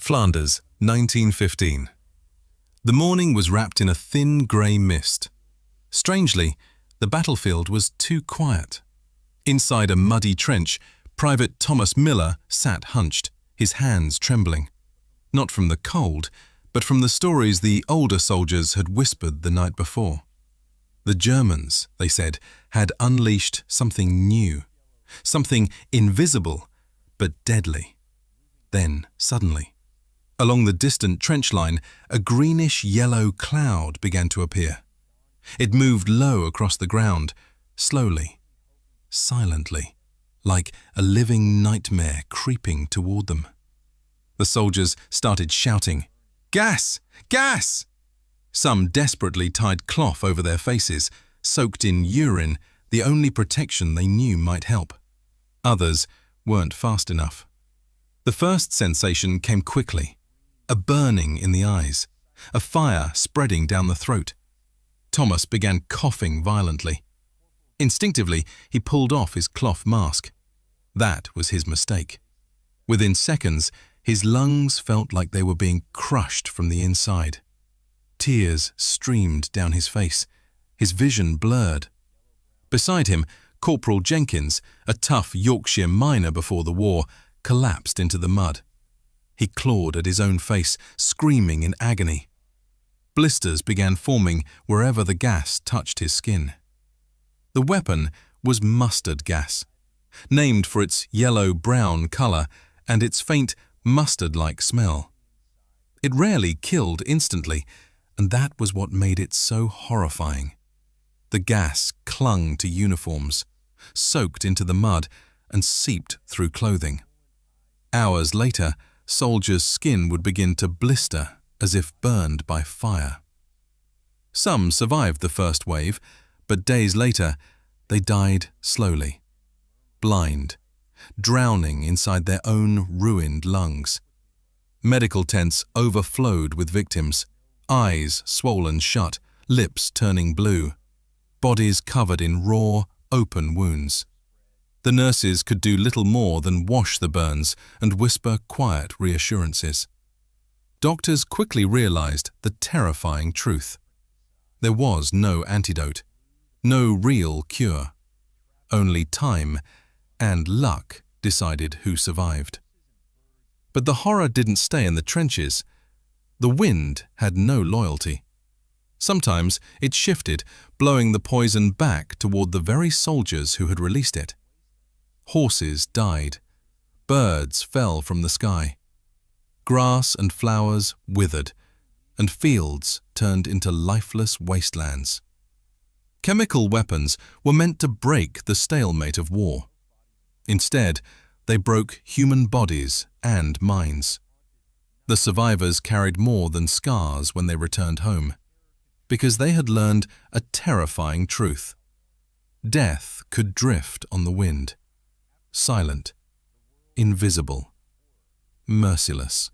Flanders, 1915. The morning was wrapped in a thin grey mist. Strangely, the battlefield was too quiet. Inside a muddy trench, Private Thomas Miller sat hunched, his hands trembling. Not from the cold, but from the stories the older soldiers had whispered the night before. The Germans, they said, had unleashed something new, something invisible but deadly. Then, suddenly, along the distant trench line, a greenish-yellow cloud began to appear. It moved low across the ground, slowly, silently, like a living nightmare creeping toward them. The soldiers started shouting, "Gas! Gas!" Some desperately tied cloth over their faces, soaked in urine, the only protection they knew might help. Others weren't fast enough. The first sensation came quickly, a burning in the eyes, a fire spreading down the throat. Thomas began coughing violently. Instinctively, he pulled off his cloth mask. That was his mistake. Within seconds, his lungs felt like they were being crushed from the inside. Tears streamed down his face, his vision blurred. Beside him, Corporal Jenkins, a tough Yorkshire miner before the war, collapsed into the mud. He clawed at his own face, screaming in agony. Blisters began forming wherever the gas touched his skin. The weapon was mustard gas, named for its yellow-brown color and its faint mustard-like smell. It rarely killed instantly, and that was what made it so horrifying. The gas clung to uniforms, soaked into the mud, and seeped through clothing. Hours later, soldiers' skin would begin to blister as if burned by fire. Some survived the first wave, but days later, they died slowly, blind, drowning inside their own ruined lungs. Medical tents overflowed with victims, eyes swollen shut, lips turning blue, bodies covered in raw, open wounds. The nurses could do little more than wash the burns and whisper quiet reassurances. Doctors quickly realized the terrifying truth. There was no antidote, no real cure. Only time and luck decided who survived. But the horror didn't stay in the trenches. The wind had no loyalty. Sometimes it shifted, blowing the poison back toward the very soldiers who had released it. Horses died. Birds fell from the sky. Grass and flowers withered, and fields turned into lifeless wastelands. Chemical weapons were meant to break the stalemate of war. Instead, they broke human bodies and minds. The survivors carried more than scars when they returned home, because they had learned a terrifying truth. Death could drift on the wind, silent, invisible, merciless.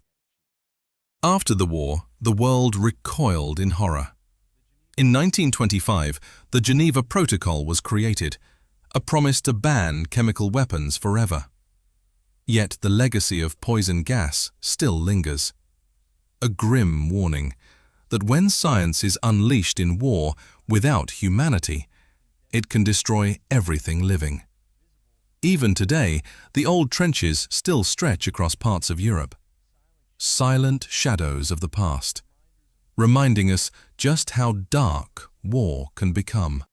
After the war, the world recoiled in horror. In 1925, the Geneva Protocol was created, a promise to ban chemical weapons forever. Yet the legacy of poison gas still lingers. A grim warning that when science is unleashed in war without humanity, it can destroy everything living. Even today, the old trenches still stretch across parts of Europe. Silent shadows of the past, reminding us just how dark war can become.